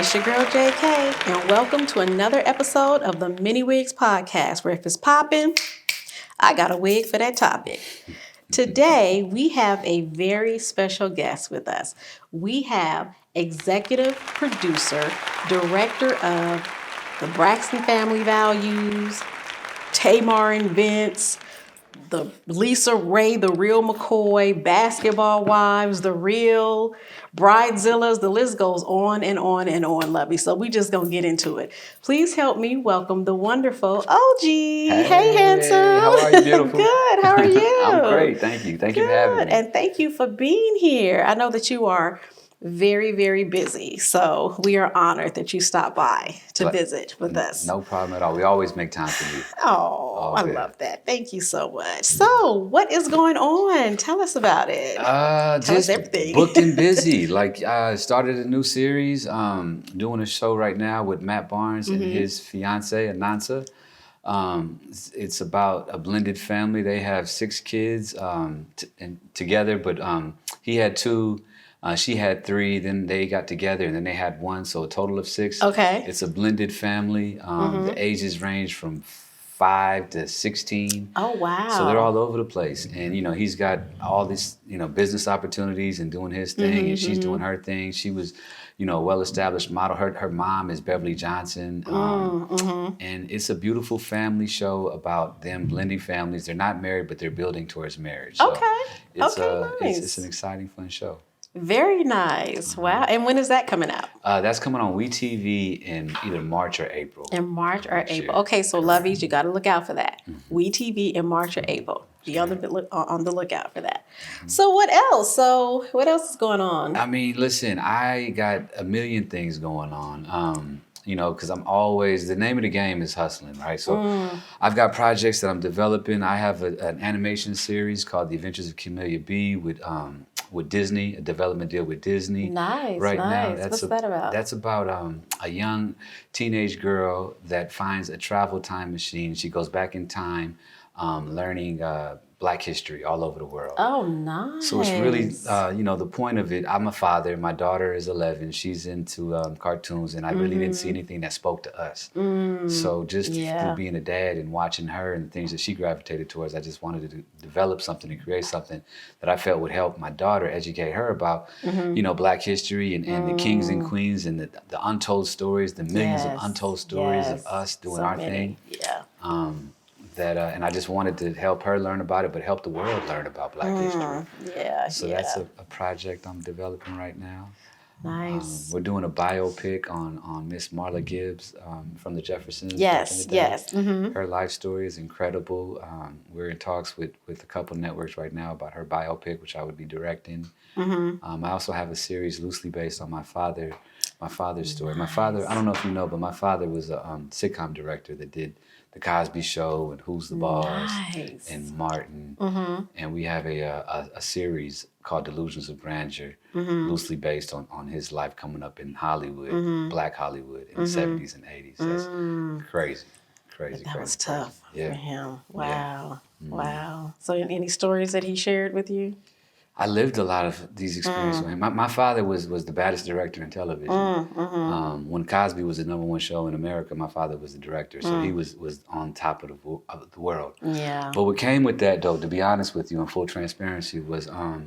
It's your girl JK, and welcome to another episode of the Many Wigs Podcast, where if it's popping, I got a wig for that topic. Today, we have a very special guest with us. We have executive producer, director of the Braxton Family Values, Tamar and Vince, the Lisa Ray, the Real McCoy, Basketball Wives, the Real, Bridezillas, the list goes on and on and on, Lovey. So we just gonna get into it. Please help me welcome the wonderful Oji. Hey, handsome. How are you, beautiful? Good. How are you? I'm great. Thank you. Thank you for having me. And thank you for being here. I know that you are very, very busy. So we are honored that you stopped by to visit with us. No problem at all. We always make time for you. Oh, I love that. Thank you so much. So what is going on? Tell us about it. Tell us everything. Booked and busy. Like I started a new series, doing a show right now with Matt Barnes and his fiance, Anansa. It's about a blended family. They have 6 kids together, but he had 2. She had 3, then they got together, and then they had 1, so a total of 6. Okay. It's a blended family. The ages range from 5 to 16. Oh, wow. So they're all over the place. And, he's got all this, business opportunities and doing his thing, and she's doing her thing. She was, well-established model. Her mom is Beverly Johnson. And it's a beautiful family show about them blending families. They're not married, but they're building towards marriage. So Nice. It's an exciting, fun show. Very nice. Wow. And when is that coming out? That's coming on WeTV in either March or April. In March or April. Okay, so lovies, you got to look out for that. WeTV in March or April. Be on the lookout for that. So what else? What else is going on? I mean, listen, I got a million things going on. Because I'm always, the name of the game is hustling, right? So I've got projects that I'm developing. I have an animation series called The Adventures of Camellia B with Disney, a development deal with Disney. Nice, right now. What's that about? That's about a young teenage girl that finds a travel time machine. She goes back in time, learning Black history all over the world. Oh, nice. So it's really, the point of it, I'm a father. My daughter is 11. She's into cartoons, and I really didn't see anything that spoke to us. So just through being a dad and watching her and the things that she gravitated towards, I just wanted to develop something and create something that I felt would help my daughter educate her about, Black history and the kings and queens and the untold stories, the millions of untold stories of us doing our thing. Yeah. And I just wanted to help her learn about it, but help the world learn about Black history. So that's a project I'm developing right now. Nice. We're doing a biopic on Miss Marla Gibbs from the Jeffersons. Yes. Her life story is incredible. We're in talks with a couple networks right now about her biopic, which I would be directing. I also have a series loosely based on my father's story. My father, I don't know if you know, but my father was a sitcom director that did The Cosby Show and Who's the Boss and Martin. And we have a series called Delusions of Grandeur, loosely based on his life coming up in Hollywood, Black Hollywood in the 70s and 80s. That's crazy. That was tough for him. Wow. Wow. So any stories that he shared with you? I lived a lot of these experiences with him. My father was the baddest director in television. When Cosby was the #1 show in America, my father was the director, so he was on top of the world. Yeah. But what came with that, though, to be honest with you, in full transparency, was a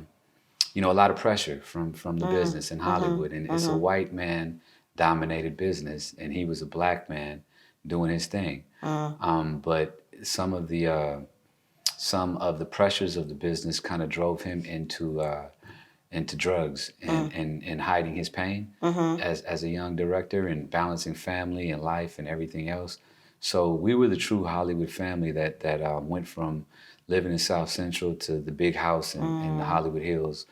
lot of pressure from the business in Hollywood, and it's a white man dominated business, and he was a Black man doing his thing. But some of the pressures of the business kind of drove him into drugs and hiding his pain as a young director and balancing family and life and everything else. So we were the true Hollywood family that went from living in South Central to the big house in the Hollywood Hills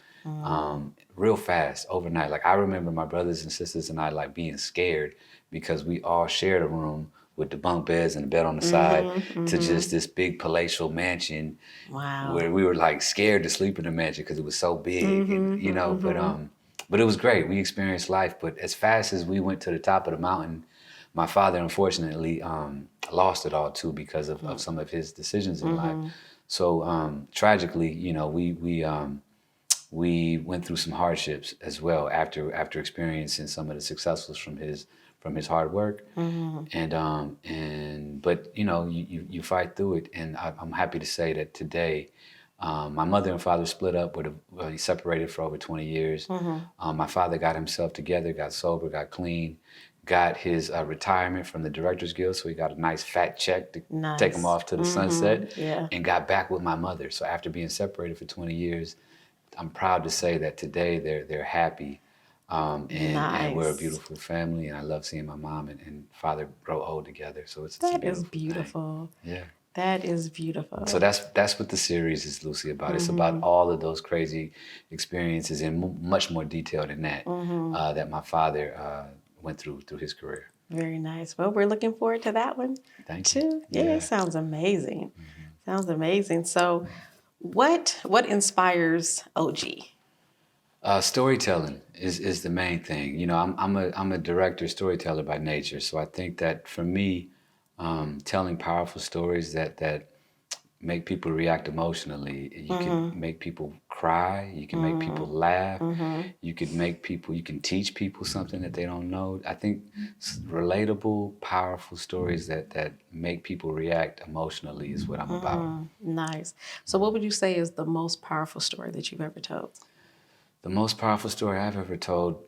real fast, overnight. Like I remember my brothers and sisters and I like being scared because we all shared a room with the bunk beds and the bed on the side to just this big palatial mansion where we were like scared to sleep in the mansion because it was so big, and, but it was great. We experienced life, but as fast as we went to the top of the mountain, my father unfortunately lost it all too because of some of his decisions in life. So tragically, we went through some hardships as well after experiencing some of the successes from his hard work. But you fight through it, and I'm happy to say that today, my mother and father split up he separated for over 20 years. My father got himself together, got sober, got clean, got his retirement from the Directors Guild, so he got a nice fat check to take him off to the sunset, and got back with my mother. So after being separated for 20 years, I'm proud to say that today they're happy, and we're a beautiful family, and I love seeing my mom and father grow old together. So it's a beautiful thing. Yeah. That is beautiful. So that's what the series is loosely about. It's about all of those crazy experiences in much more detail than that that my father went through his career. Very nice. Well, we're looking forward to that one. Thank you. Yeah, it sounds amazing. Sounds amazing. So, what inspires Oji? Storytelling is the main thing. I'm a director, storyteller by nature. So I think that for me, telling powerful stories that make people react emotionally, you can make people cry, you can make people laugh, you can teach people something that they don't know. I think relatable, powerful stories that make people react emotionally is what I'm about. Nice. So what would you say is the most powerful story that you've ever told? The most powerful story I've ever told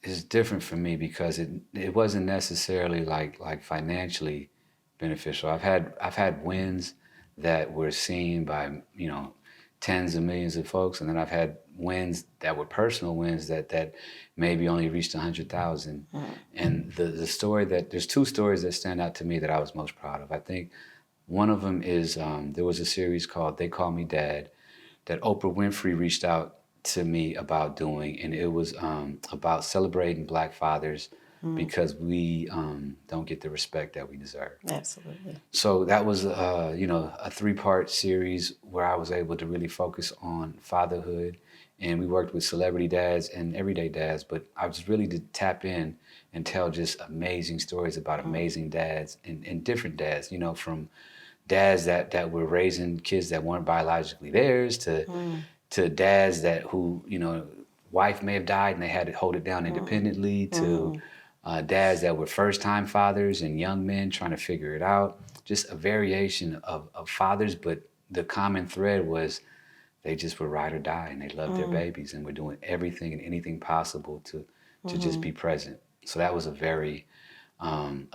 is different for me because it wasn't necessarily like financially beneficial. I've had wins that were seen by tens of millions of folks, and then I've had wins that were personal wins that maybe only reached 100,000. And the story there's two stories that stand out to me that I was most proud of. I think one of them is there was a series called They Call Me Dad that Oprah Winfrey reached out to me about doing, and it was about celebrating Black fathers because we don't get the respect that we deserve. Absolutely. So that was a 3-part series where I was able to really focus on fatherhood, and we worked with celebrity dads and everyday dads, but I was really to tap in and tell just amazing stories about amazing dads and different dads, from dads that were raising kids that weren't biologically theirs to dads who wife may have died and they had to hold it down independently, to dads that were first-time fathers and young men trying to figure it out. Just a variation of fathers, but the common thread was they just were ride or die, and they loved their babies and were doing everything and anything possible to just be present. So that was a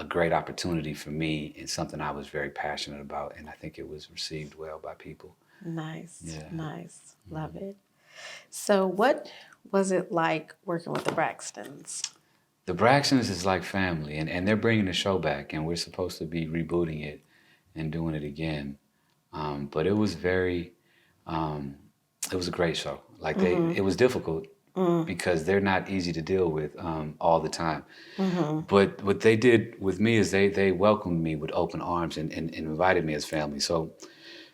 great opportunity for me, and something I was very passionate about, and I think it was received well by people. Nice. Yeah. Nice. Love it. So what was it like working with the Braxtons? The Braxtons is like family, and they're bringing the show back, and we're supposed to be rebooting it and doing it again. But it was it was a great show. It was difficult because they're not easy to deal with all the time. But what they did with me is they welcomed me with open arms and invited me as family. So,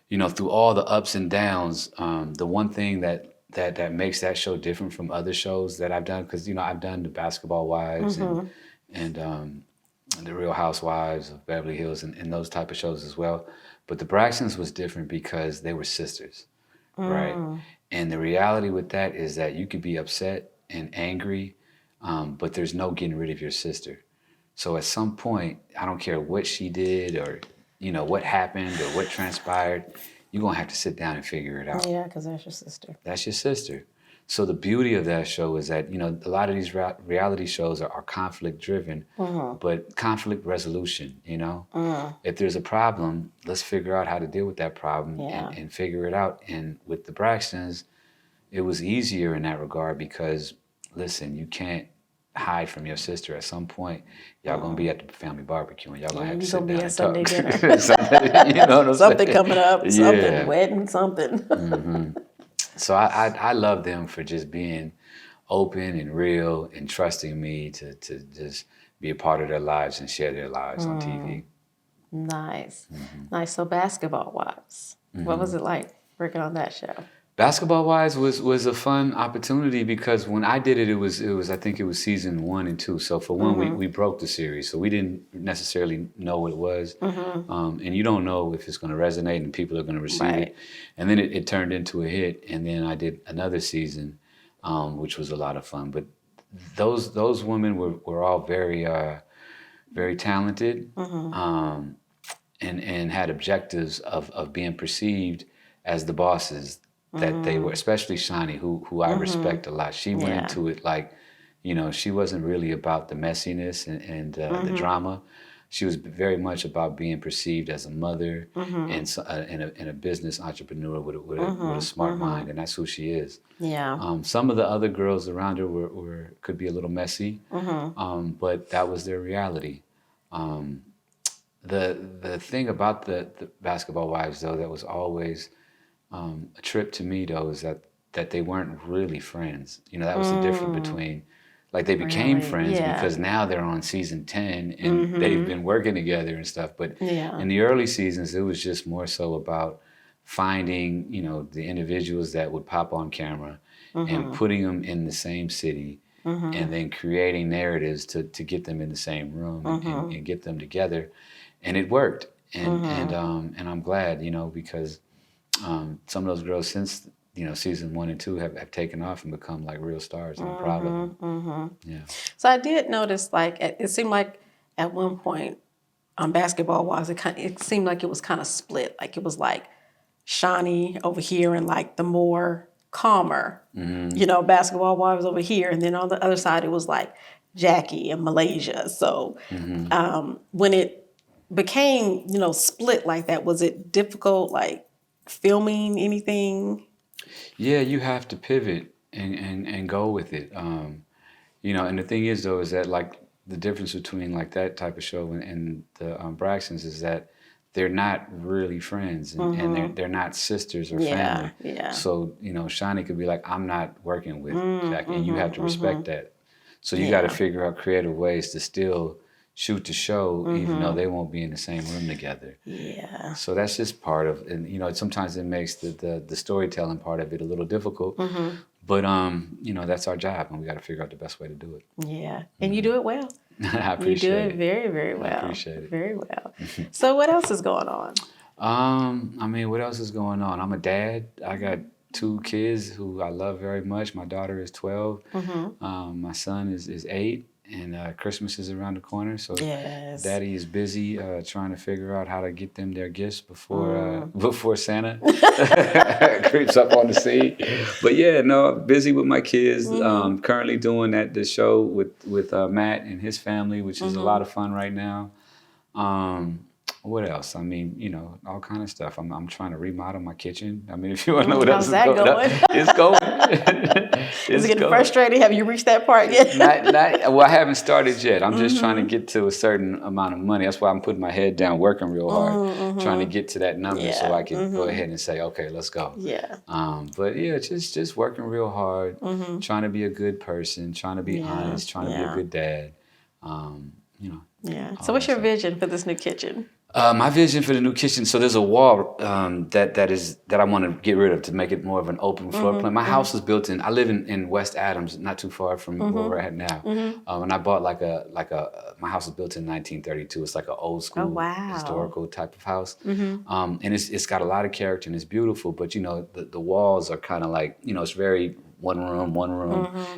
through all the ups and downs, the one thing that makes that show different from other shows that I've done, because I've done the Basketball Wives and the Real Housewives of Beverly Hills and those type of shows as well. But the Braxtons was different because they were sisters, right? And the reality with that is that you could be upset and angry, but there's no getting rid of your sister. So at some point, I don't care what she did or what happened or what transpired, you're going to have to sit down and figure it out. Yeah, because that's your sister. That's your sister. So the beauty of that show is that, a lot of these reality shows are conflict driven, but conflict resolution, If there's a problem, let's figure out how to deal with that problem and figure it out. And with the Braxtons, it was easier in that regard because, listen, you can't hide from your sister. At some point, y'all gonna be at the family barbecue and y'all gonna have to sit down and Sunday talk. Dinner. Something coming up, something wedding, something. So I love them for just being open and real and trusting me to just be a part of their lives and share their lives on TV. Nice. Nice. So Basketball Wives, what was it like working on that show? Basketball wise was a fun opportunity because when I did it, it was I think it was season 1 and 2. So for one, we broke the series, so we didn't necessarily know what it was, and you don't know if it's going to resonate and people are going to receive it. And then it turned into a hit, and then I did another season, which was a lot of fun. But those women were all very talented, and had objectives of being perceived as the bosses that they were, especially Shani, who I respect a lot. She went into it like, she wasn't really about the messiness and the drama. She was very much about being perceived as a mother and a business entrepreneur with a smart mind, and that's who she is. Yeah. Some of the other girls around her could be a little messy, but that was their reality. The thing about the Basketball Wives, though, that was always a trip to me, though, is that they weren't really friends. That was the difference between, like, they became friends because now they're on season 10 and they've been working together and stuff. But in the early seasons, it was just more so about finding, the individuals that would pop on camera and putting them in the same city and then creating narratives to get them in the same room and get them together. And it worked. And I'm glad, because some of those girls since season 1 and 2 have taken off and become like real stars, and I'm proud of them. Yeah. So I did notice, like, it seemed like at one point on Basketball Wives, it seemed like it was kind of split. Like it was like Shani over here and like the more calmer, Basketball Wives over here, and then on the other side it was like Jackie and Malaysia. So when it became split like that, was it difficult, like filming anything? Yeah, you have to pivot and go with it. And the thing is, though, is that, like, the difference between like that type of show and the Braxtons is that they're not really friends, and they're not sisters or family. Yeah. So Shani could be like, I'm not working with Jackie, and you have to respect that. So you got to figure out creative ways to still shoot the show, even though they won't be in the same room together. Yeah. So that's just part of, and sometimes it makes the storytelling part of it a little difficult. But that's our job, and we got to figure out the best way to do it. Yeah, and you do it well. I appreciate it. You do it very, very well. I appreciate it. Very well. So what else is going on? What else is going on? I'm a dad. I got 2 kids who I love very much. My daughter is 12. My son is 8. And Christmas is around the corner, so Daddy is busy trying to figure out how to get them their gifts before Santa creeps up on the scene. But busy with my kids. Currently doing the show with Matt and his family, which is a lot of fun right now. What else? All kind of stuff. I'm trying to remodel my kitchen. If you want to know what else is going on, it's going. Is it getting frustrating? Have you reached that part yet? Well, I haven't started yet. I'm just trying to get to a certain amount of money. That's why I'm putting my head down, working real hard, trying to get to that number so I can go ahead and say, okay, let's go. Yeah. Just working real hard, trying to be a good person, trying to be honest, trying to be a good dad. Yeah. So what's your vision for this new kitchen? My vision for the new kitchen, so there's a wall that I want to get rid of to make it more of an open floor plan. My house is built I live in West Adams, not too far from where we're at now. And I bought my house was built in 1932. It's like an old school historical type of house. And it's got a lot of character and it's beautiful, but the walls are kind of like, it's very one room,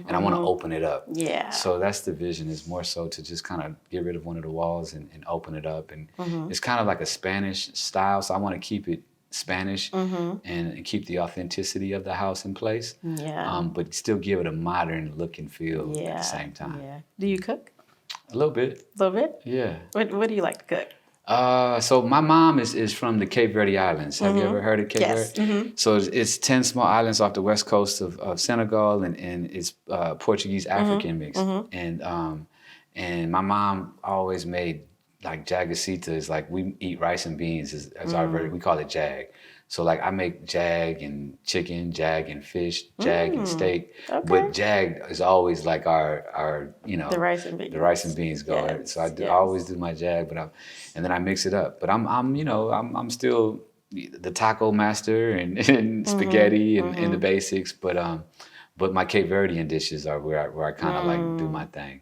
and I want to open it up. Yeah. So that's the vision, is more so to just kind of get rid of one of the walls and open it up. And it's kind of like a Spanish style, so I want to keep it Spanish and keep the authenticity of the house in place. Yeah. But still give it a modern look and feel at the same time. Yeah. Do you cook? A little bit. A little bit? Yeah. What do you like to cook? So my mom is from the Cape Verde Islands. Have you ever heard of Cape Verde? So it's 10 small islands off the west coast of Senegal, and it's Portuguese African mix. And my mom always made like jagasitas, like we eat rice and beans as our version. We call it jag. So like I make jag and chicken, jag and fish, jag and steak. Okay. But jag is always like our the rice and beans. The rice and beans go. Yes, so I always do my jag, and then I mix it up. But I'm still the taco master and spaghetti and the basics, but my Cape Verdean dishes are where I kind of like do my thing.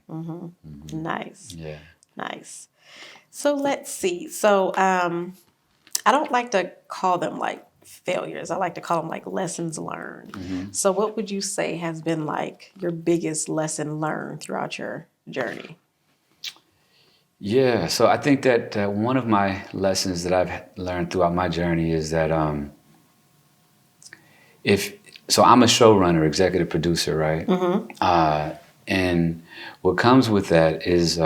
Nice. Yeah. Nice. So let's see. So I don't like to call them like failures. I like to call them like lessons learned. So what would you say has been like your biggest lesson learned throughout your journey? Yeah, so I think that one of my lessons that I've learned throughout my journey is that if so, I'm a showrunner, executive producer, right? And what comes with that is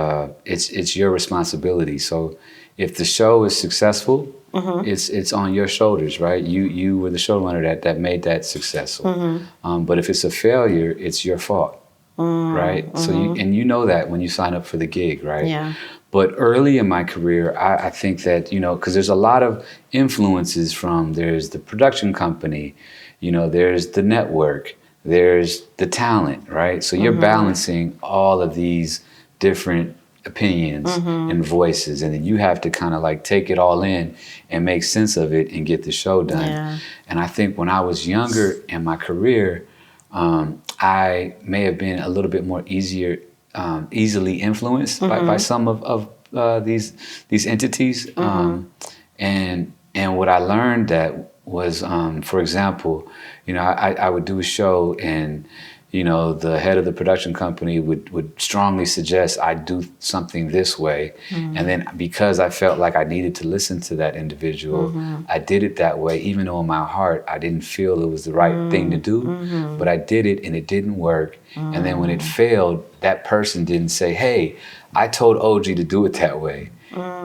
it's your responsibility. So if the show is successful, it's on your shoulders, right? You were the showrunner that made that successful. But if it's a failure, it's your fault, right? So you know that when you sign up for the gig, right? Yeah. But early in my career, I think that, because there's a lot of influences there's the production company, there's the network, there's the talent, right? So you're balancing all of these different opinions and voices, and then you have to kind of like take it all in and make sense of it and get the show done. Yeah. And I think when I was younger in my career, I may have been a little bit more easily influenced by some of these entities. And what I learned that was, for example, I would do a show and, the head of the production company would strongly suggest I do something this way. And then because I felt like I needed to listen to that individual, I did it that way, even though in my heart I didn't feel it was the right thing to do, but I did it and it didn't work. And then when it failed, that person didn't say, hey, I told Oji to do it that way.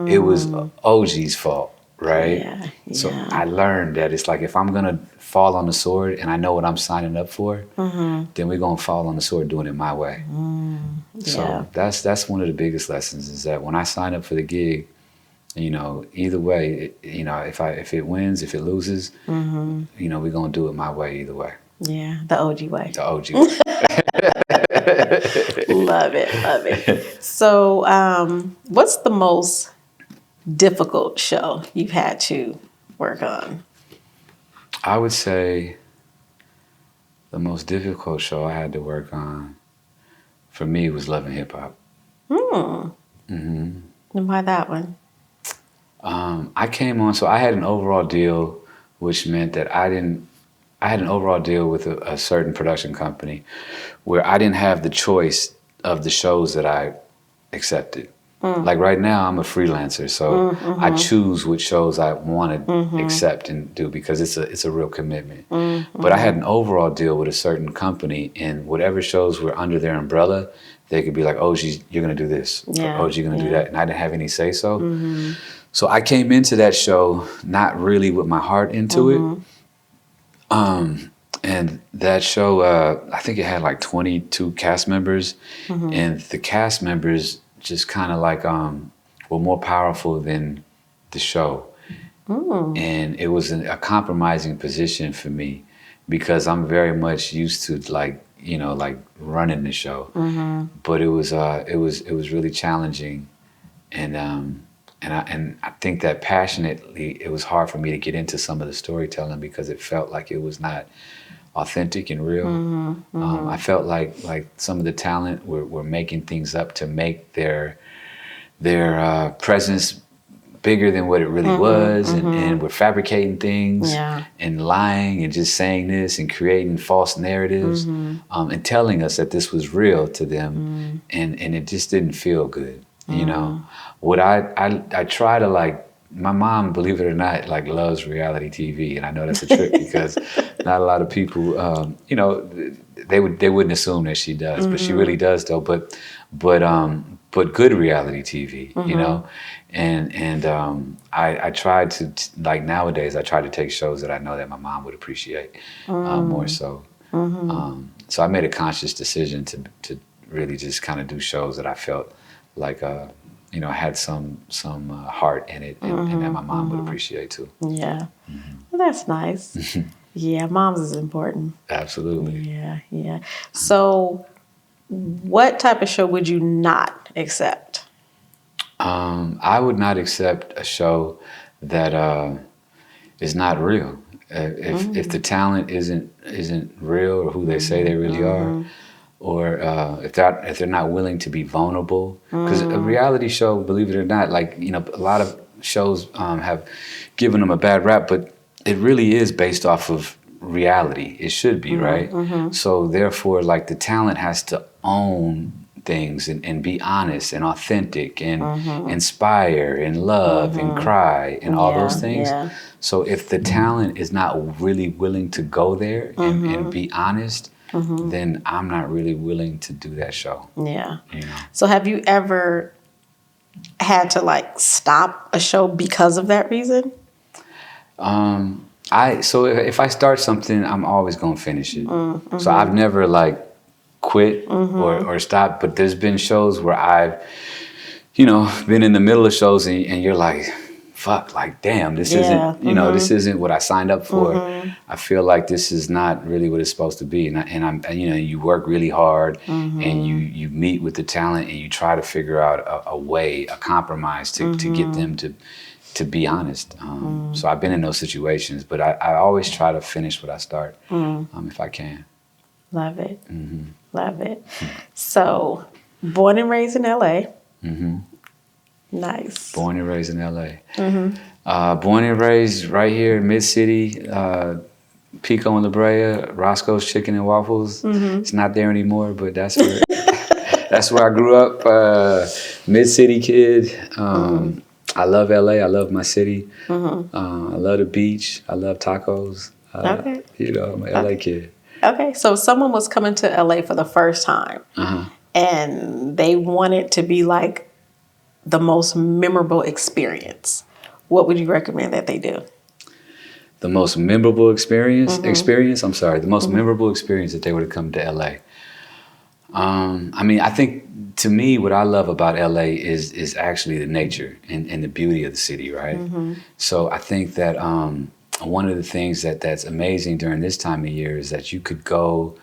It was Oji's fault. Right? Yeah, So yeah. I learned that it's like if I'm going to fall on the sword and I know what I'm signing up for, then we're going to fall on the sword doing it my way. So that's one of the biggest lessons is that when I sign up for the gig, either way, if it wins, if it loses, we're going to do it my way either way. Yeah, the OG way. The OG way. Love it, love it. So what's the most difficult show you've had to work on? I would say the most difficult show I had to work on for me was Love and Hip Hop. And why that one? I came on, so I had an overall deal, which meant that I had an overall deal with a certain production company where I didn't have the choice of the shows that I accepted. Like right now, I'm a freelancer, so I choose which shows I want to accept and do because it's a real commitment. But I had an overall deal with a certain company, and whatever shows were under their umbrella, they could be like, "Oh, you're gonna do this. Yeah, Oh, you're gonna do that," and I didn't have any say so. So I came into that show not really with my heart into it. And that show, I think it had like 22 cast members, and the cast members just kind of like were more powerful than the show. And it was a compromising position for me because I'm very much used to like running the show. But it was really challenging, and I think that passionately it was hard for me to get into some of the storytelling because it felt like it was not authentic and real. I felt like some of the talent were making things up to make their presence bigger than what it really was, and we're fabricating things and lying and just saying this and creating false narratives and telling us that this was real to them, and it just didn't feel good. What I try to like. My mom, believe it or not, like loves reality TV, and I know that's a trick because not a lot of people, they wouldn't assume that she does, but she really does though. But good reality TV, and I try to like nowadays I try to take shows that I know that my mom would appreciate more so. So I made a conscious decision to really just kind of do shows that I felt like had some heart in it, and that my mom would appreciate too. Yeah, well, that's nice. Yeah, moms is important. Absolutely. Yeah. So, what type of show would you not accept? I would not accept a show that is not real. If the talent isn't real or who they say they really are, or if they're not willing to be vulnerable, because a reality show, believe it or not, like, you know, a lot of shows have given them a bad rap, but it really is based off of reality. It should be, right? So therefore, like, the talent has to own things and be honest and authentic and inspire and love and cry and all those things. Yeah. So if the talent is not really willing to go there and be honest, then I'm not really willing to do that show. Yeah. You know? So have you ever had to like stop a show because of that reason? So if I start something, I'm always gonna finish it. So I've never like quit or stopped, but there's been shows where I've, you know, been in the middle of shows and you're like, fuck, like, damn, this isn't, you know, this isn't what I signed up for. I feel like this is not really what it's supposed to be. And I'm, you know, you work really hard and you meet with the talent and you try to figure out a way, a compromise to get them to be honest. So I've been in those situations, but I always try to finish what I start if I can. Love it. Love it. So, born and raised in LA. Nice. Born and raised in LA. Born and raised right here in Mid-City, Pico and La Brea, Roscoe's Chicken and Waffles. It's not there anymore, but that's where that's where I grew up. Mid-City kid. I love LA. I love my city. I love the beach. I love tacos. Okay. You know, I'm an LA kid. Okay, so if someone was coming to LA for the first time and they wanted to be like the most memorable experience, what would you recommend that they do? The most memorable experience? I'm sorry. The most memorable experience that they would have come to LA. I mean, I think to me, what I love about LA is actually the nature and the beauty of the city, right? So I think that one of the things that's amazing during this time of year is that you could go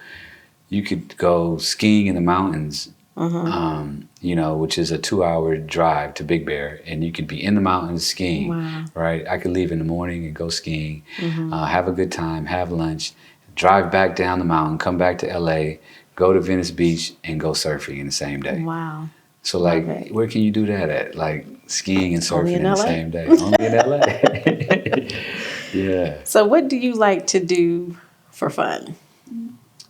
skiing in the mountains, you know, which is a 2-hour drive to Big Bear, and you could be in the mountains skiing, right? I could leave in the morning and go skiing, have a good time, have lunch, drive back down the mountain, come back to LA, go to Venice Beach, and go surfing in the same day. Wow. So, like, where can you do that at? Like, skiing and surfing in the same day. Only in LA. Yeah. So what do you like to do for fun?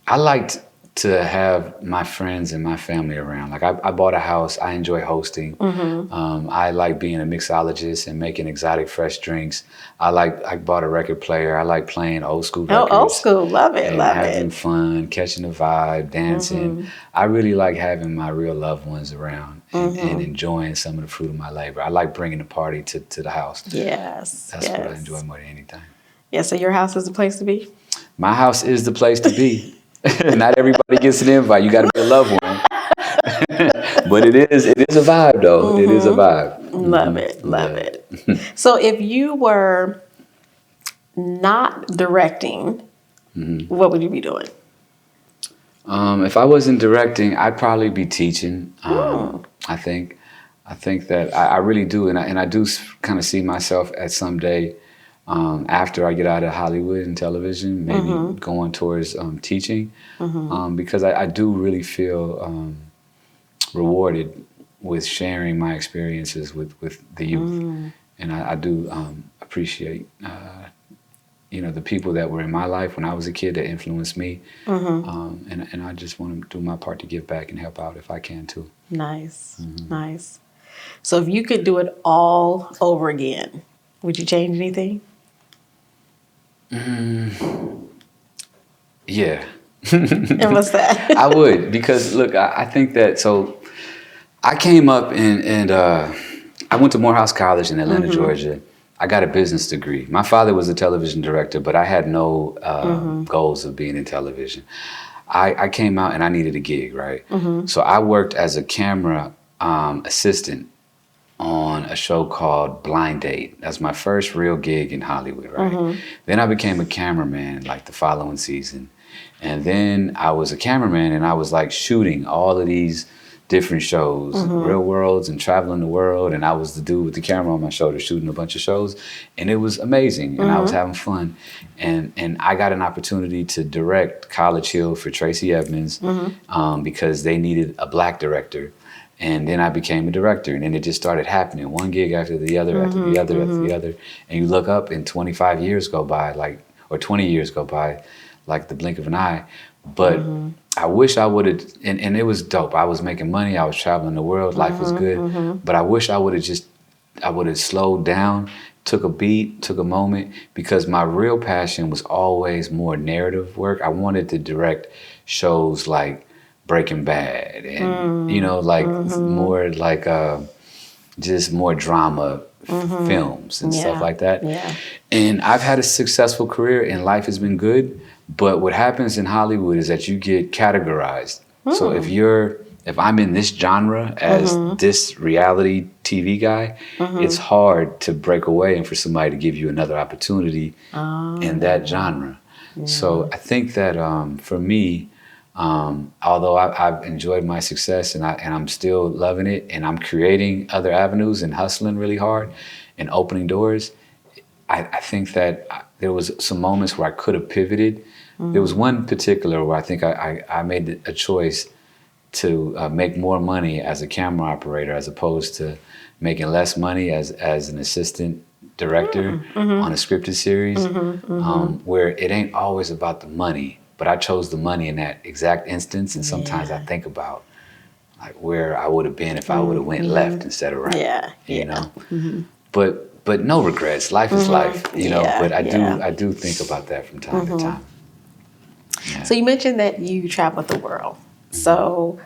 I liked to have my friends and my family around. Like, I bought a house. I enjoy hosting. I like being a mixologist and making exotic fresh drinks. I bought a record player. I like playing old school records. Oh, old school. Love it. And having fun, catching the vibe, dancing. I really like having my real loved ones around and enjoying some of the fruit of my labor. I like bringing the party to the house. Yes. That's what I enjoy more than anything. Yeah, so your house is the place to be? My house is the place to be. Not everybody gets an invite. You got to be a loved one. But it is a vibe, though. It is a vibe. Love it. So if you were not directing, what would you be doing? If I wasn't directing, I'd probably be teaching. I think that I really do, and I do kind of see myself at someday. After I get out of Hollywood and television, maybe going towards teaching, because I do really feel rewarded with sharing my experiences with the youth, and I do appreciate you know, the people that were in my life when I was a kid that influenced me, and I just want to do my part to give back and help out if I can too. Nice. So if you could do it all over again, would you change anything? Yeah. And what's that? I would, because look, I think that, so I came up and I went to Morehouse College in Atlanta, Georgia. I got a business degree. My father was a television director, but I had no goals of being in television. I came out and I needed a gig, right? So I worked as a camera assistant on a show called Blind Date. That's my first real gig in Hollywood, right? Then I became a cameraman like the following season. And then I was a cameraman and I was like shooting all of these different shows, real worlds, and traveling the world. And I was the dude with the camera on my shoulder shooting a bunch of shows, and it was amazing. And I was having fun. And I got an opportunity to direct College Hill for Tracy Edmonds because they needed a black director. And then I became a director, and then it just started happening, one gig after the other, after the other, after the other. And you look up, and 25 years go by, or 20 years go by, like the blink of an eye. But I wish I would have, and it was dope. I was making money, I was traveling the world, life was good. But I wish I would have slowed down, took a beat, took a moment, because my real passion was always more narrative work. I wanted to direct shows like Breaking Bad, and more like just more drama films and stuff like that. Yeah. And I've had a successful career, and life has been good. But what happens in Hollywood is that you get categorized. So if I'm in this genre as this reality TV guy, it's hard to break away and for somebody to give you another opportunity in that genre. Yeah. So I think that for me, although I've enjoyed my success and I'm still loving it, and I'm creating other avenues and hustling really hard and opening doors, I think that there was some moments where I could have pivoted. There was one particular where I think I made a choice to make more money as a camera operator as opposed to making less money as an assistant director on a scripted series, where it ain't always about the money. But I chose the money in that exact instance, and sometimes I think about like where I would have been if I would have went left instead of right. Yeah, you know. But no regrets. Life is life, you know. But I do think about that from time to time. Yeah. So you mentioned that you travel the world. So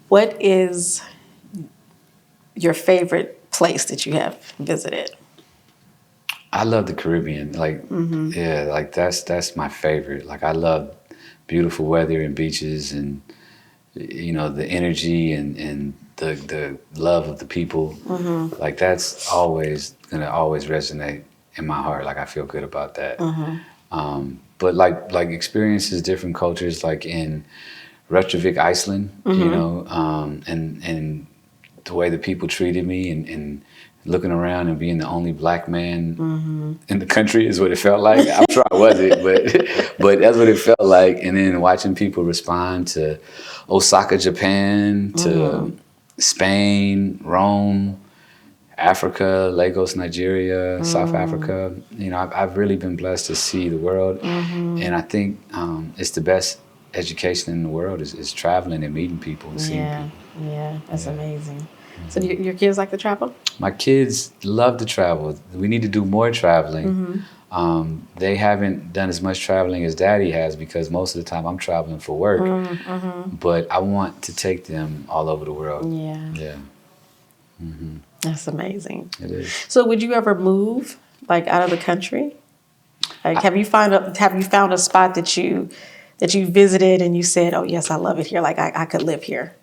what is your favorite place that you have visited? I love the Caribbean. Like that's my favorite. Like I love beautiful weather and beaches, and you know, the energy and the love of the people. Like that's always gonna resonate in my heart. Like I feel good about that. But like experiences different cultures, like in Reykjavik, Iceland, you know, and the way the people treated me, and looking around and being the only black man in the country is what it felt like. I'm sure I wasn't, but that's what it felt like. And then watching people respond to Osaka, Japan, to Spain, Rome, Africa, Lagos, Nigeria, South Africa. You know, I've really been blessed to see the world, and I think it's the best education in the world is traveling and meeting people and seeing people. Yeah, that's amazing. So do your kids like to travel? My kids love to travel. We need to do more traveling. They haven't done as much traveling as Daddy has because most of the time I'm traveling for work. But I want to take them all over the world. Yeah. That's amazing. It is. So would you ever move like out of the country? Like have you found a spot that you visited and you said, oh yes, I love it here, like I could live here?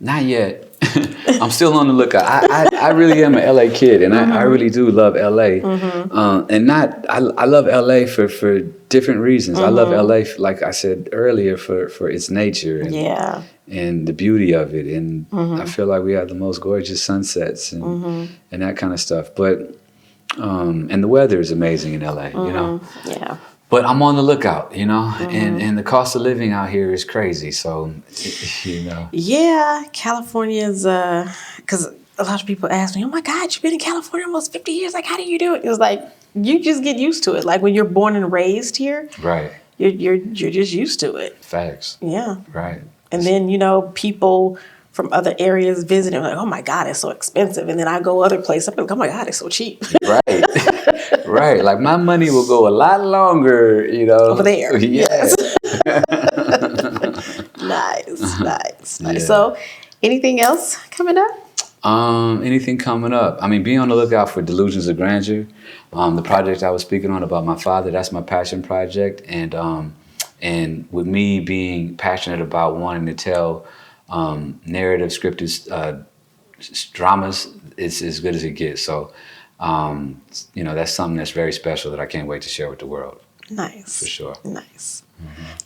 Not yet. I'm still on the lookout. I really am an LA kid, and I really do love LA. I love LA for different reasons. I love LA, like I said earlier, for its nature and the beauty of it. And I feel like we have the most gorgeous sunsets and that kind of stuff. But and the weather is amazing in LA, you know. Yeah. But I'm on the lookout, you know, and the cost of living out here is crazy. So, you know. Yeah, California's, because a lot of people ask me, oh my God, you've been in California almost 50 years. Like, how do you do it? It's like, you just get used to it. Like when you're born and raised here, right? You're just used to it. Facts. Yeah. Right. And then, you know, people from other areas visiting, like, oh my God, it's so expensive. And then I go other places, I'm like, oh my God, it's so cheap. Right. Right. Like my money will go a lot longer, you know. Over there. Yes. Nice. Yeah. So anything else coming up? Anything coming up? I mean, be on the lookout for Delusions of Grandeur. The project I was speaking on about my father, that's my passion project. And with me being passionate about wanting to tell narrative scripted dramas, it's as good as it gets. So, you know, that's something that's very special that I can't wait to share with the world. Nice. For sure. Nice.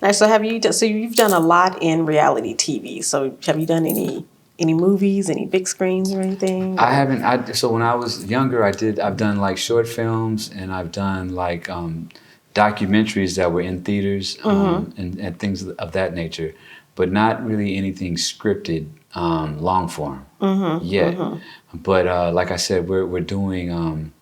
Nice. So you've done a lot in reality TV. So have you done any movies, any big screens or anything? I haven't. So when I was younger, I've done like short films, and I've done like documentaries that were in theaters, and things of that nature, but not really anything scripted, long form yet. But like I said, we're doing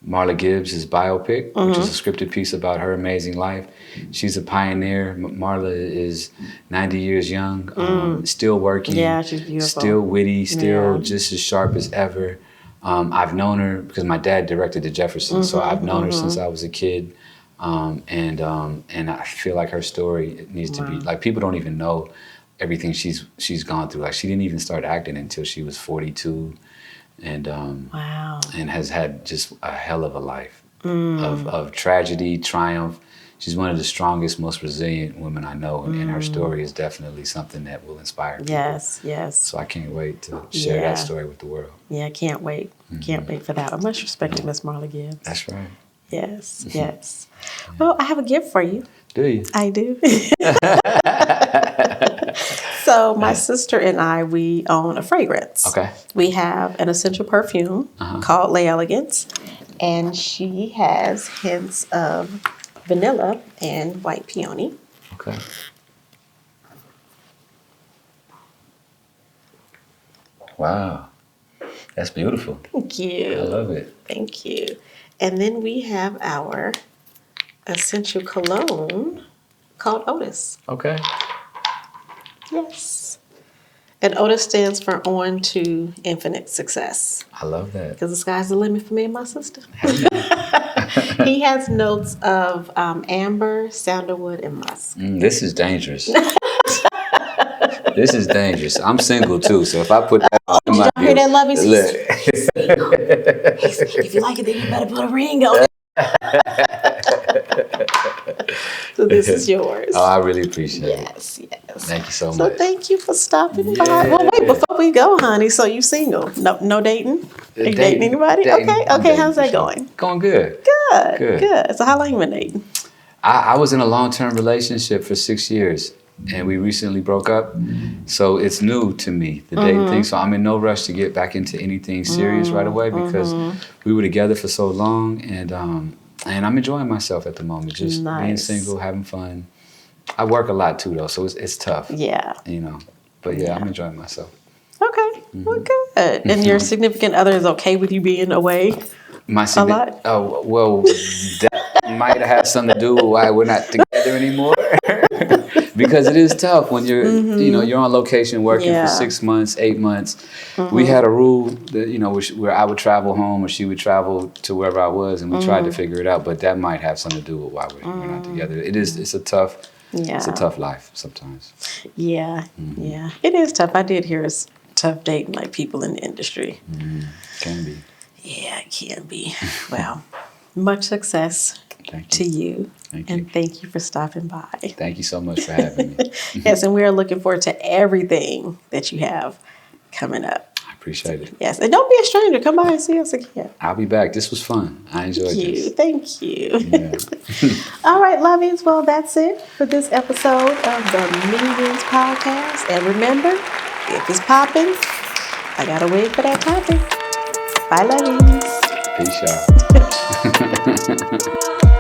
Marla Gibbs' biopic, which is a scripted piece about her amazing life. She's a pioneer. Marla is 90 years young, still working. Yeah, she's beautiful. Still witty, still just as sharp as ever. I've known her because my dad directed The Jeffersons, so I've known her since I was a kid. And I feel like her story needs to be, like, people don't even know everything she's gone through. Like, she didn't even start acting until she was 42. And and has had just a hell of a life of tragedy, triumph. She's one of the strongest, most resilient women I know, and her story is definitely something that will inspire people. Yes. So I can't wait to share that story with the world. Yeah, I can't wait. Can't wait for that. Much respect to Miss Marla Gibbs. That's right. Yes. Well, I have a gift for you. Do you? I do. So my sister and I, we own a fragrance. Okay. We have an essential perfume called Le Elegance, and she has hints of vanilla and white peony. Okay. Wow. That's beautiful. Thank you. I love it. Thank you. And then we have our essential cologne called Otis. Okay. Yes. And Otis stands for On to Infinite Success. I love that. Because the sky's the limit for me and my sister. He has notes of amber, sandalwood, and musk. This is dangerous. This is dangerous. I'm single too, so if I put that on, Did y'all hear that, Lovey? If you like it, then you better put a ring on it. So this is yours. Oh, I really appreciate it. Yes. Thank you so much. So thank you for stopping by. Well, wait, before we go, honey, so you single? No dating? Are you dating anybody? Okay, how's that going? Going good. Good. So how long you been dating? I was in a long-term relationship for 6 years, and we recently broke up. So it's new to me, the dating thing. So I'm in no rush to get back into anything serious right away because we were together for so long, and I'm enjoying myself at the moment, just being single, having fun. I work a lot too, though, so it's tough. Yeah. You know, but yeah, I'm enjoying myself. Okay. Well, good. And your significant other is okay with you being away a lot? Oh, well, that might have had something to do with why we're not together anymore. Because it is tough when you're, you're on location working for 6 months, 8 months. We had a rule that, where I would travel home or she would travel to wherever I was, and we tried to figure it out. But that might have something to do with why we're not together. It's a tough life sometimes. Yeah. It is tough. I did hear it's tough dating like people in the industry. Can be. Yeah, it can be. Well, much success to you. And thank you for stopping by. Thank you so much for having me. Yes, and we are looking forward to everything that you have coming up. I appreciate it. Yes, and don't be a stranger. Come by and see us again. I'll be back. This was fun. I enjoyed this. Thank you. Yeah. All right, lovies. Well, that's it for this episode of the Many Wigs Podcast. And remember, if it's popping, I got to wait for that topic. Bye, lovies. Peace, y'all.